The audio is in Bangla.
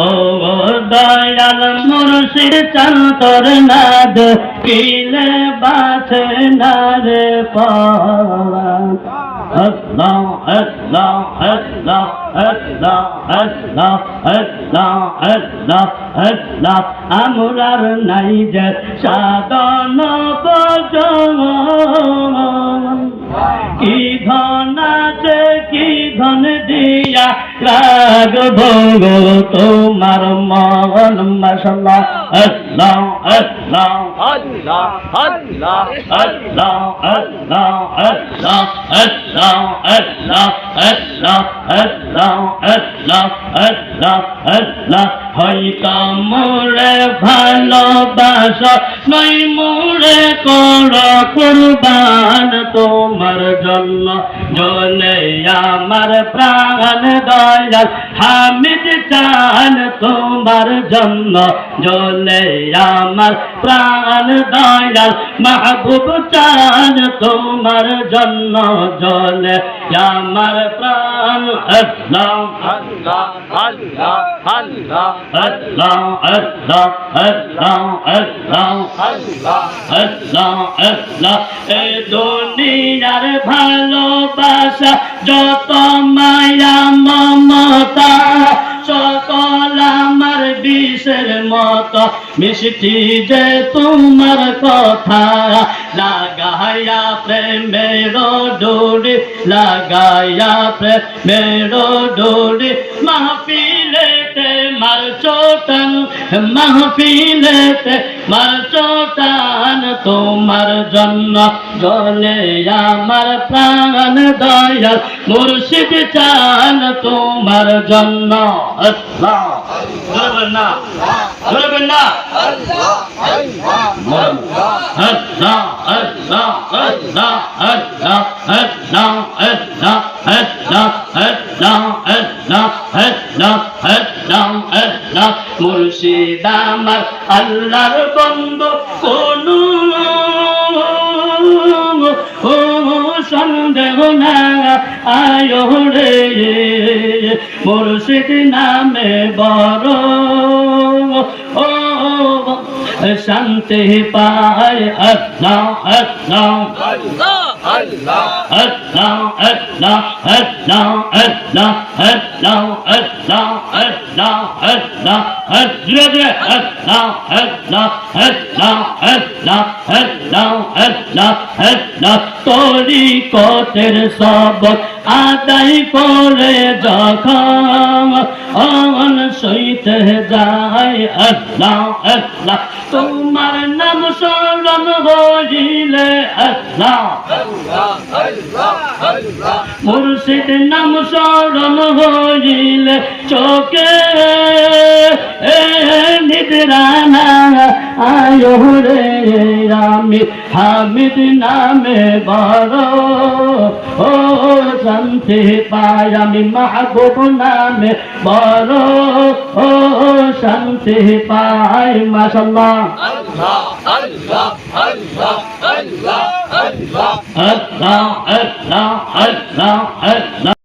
ও দয়াল মুর্শিদ চন্তর নাদ কিলে বাছে না রে পাওয়া Allah, Allah, Allah, Allah, Allah, Allah, Allah, Allah, আমরার নাই যে সাধন ভজন কি ধন আছে কি ধন দিয়া রাগব গো তোমার মন মাশাআল্লাহ আল্লাহ আল্লাহ আল্লাহ আল্লাহ আল্লাহ আল্লাহ আল্লাহ আল্লাহ আল্লাহ আল্লাহ আল্লাহ আল্লাহ আল্লাহ আল্লাহ হয়তো মোরে ভালোবাসা নই মোরে কর কুরবান তোমার জন্য জ্বলে আমার প্রাণ দয়াল হামিদ চান তোমার জন্য জ্বলে আমার প্রাণ দয়াল মাহবুব চান তোমার জন্য জ্বলে আমার প্রাণ আল্লাহ আল্লাহ আল্লাহ আল্লাহ আল্লাহ আল্লাহ আল্লাহ আল্লাহ আল্লাহ আল্লাহ আল্লাহ এ দুনিয়ার ভালোবাসা যত মায়া মমতা সকল আমার বিষের মতো মিষ্টি যে তোমার কথা লাগায়া প্রেমের ডোরি লাগায়া প্রেমের ডোরি মাহফিলেতে মার চোটান মাহফিলেতে মার চোটান তোমার জন্য জ্বলে আমার প্রাণ দয়াল মুর্শিদ চান তোমার জন্য আল্লাহ না না আল্লাহ আল্লাহ আল্লাহ আল্লাহ আল্লাহ আল্লাহ আল্লাহ আল্লাহ আল্লাহ আল্লাহ আল্লাহ আল্লাহ আল্লাহ মুর্শিদ আমার আল্লাহর বন্ধু কোন সন্দেহ না আয়ো রে মুর্শিদ নামে বড় ও শান্তি পায় আল্লাহ আল্লাহ আল্লাহ আল্লাহ আল্লাহ আল্লাহ আল্লাহ আল্লাহ আল্লাহ আল্লাহ আল্লাহ আল্লাহ আল্লাহ আল্লাহ আল্লাহ আল্লাহ আল্লাহ আল্লাহ আল্লাহ তরিকতের সবক আদায় করে যখন অন সইতে যায় আল্লাহ আল্লাহ তোমার নাম স্মরণ হইলে আল্লাহ মুর্শিদ নাম স্মরণ হইলে চোখে নিদ্রানা আয়ো রে আমি হামিদ নামে বড় ও শান্তি পাই আমি মাহবুব নামে বড় ও শান্তি পাই মাশাআল্লাহ আল্লাহ আল্লাহ আল্লাহ আল্লাহ আল্লাহ আল্লাহ আল্লাহ আল্লাহ